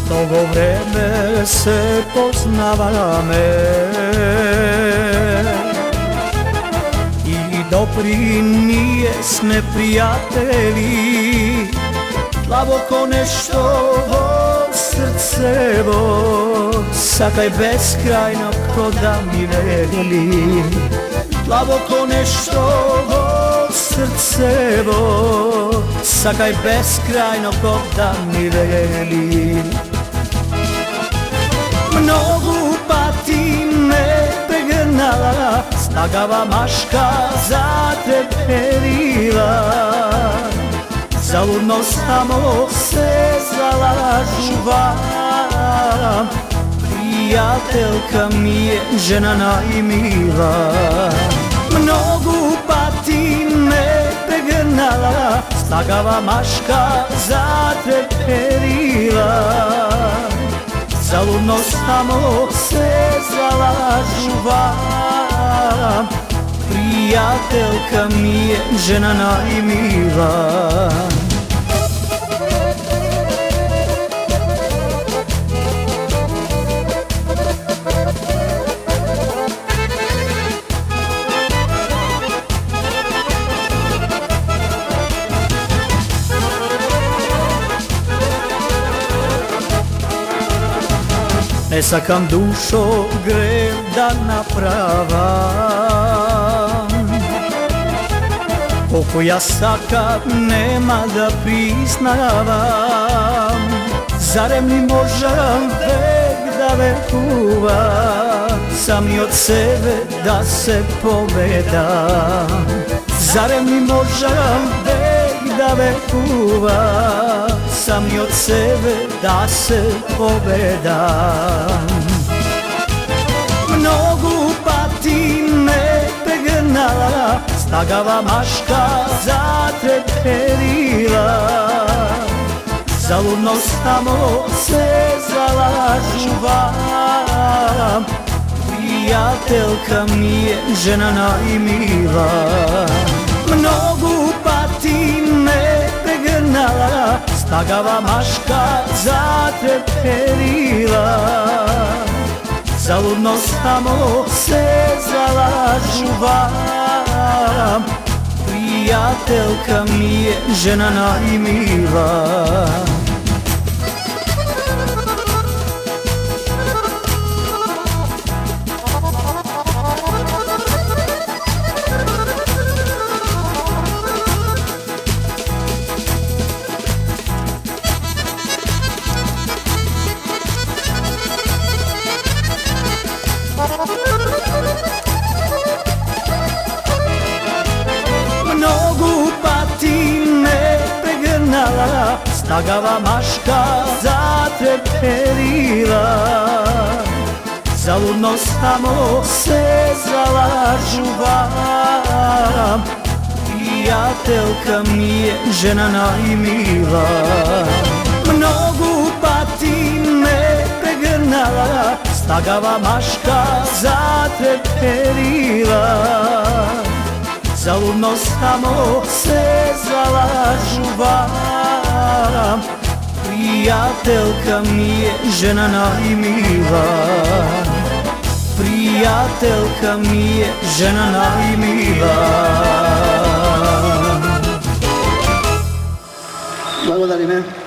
Dugo vreme se poznavala me i dobri nijesne prijatelji, dlaboko nešto srcevo, sakaj beskrajno ko da mi veli. Dlaboko nešto srcevo, sakaj beskrajno ko da mi veli. Mnogo pati me pregnala, snagava maška zatrepelila. Zaludno samo se zalažuvam, prijateljka mi je žena najmila. Mnogo pati me pregnala, snagava maška zatrepelila. Zaludno samo se zalažuvam, prijateljka mi je žena najmila. Ne sakam dušo grev da napravam, koliko ja sakam nema da priznavam. Zarem li možem vek da vekuvam, sam i od sebe da se povedam. Zarem li možem vek da vekuvam, sam i od sebe da se povedam. Mnogo pati me pregnala, snagava maška zatrepelila. Zaludno samo se zalažuvam, prijateljka mi je žena najmila. Mnogo pati me pregnala, snagava maška zatrepelila. Zaludno samo se zalažuvam, prijateljka mi je žena najmila. Mnogo pati me pregnala, snagava maška zatrepelila. Zaludno samo se zalažuvam, prijateljka mi je žena najmila. Mnogo pati me pregnala, snagava maška zatrepelila. Zaludno samo se zalažuvam, prijateljka mi je žena najmila. Prijateljka mi je žena najmila. Благодариме.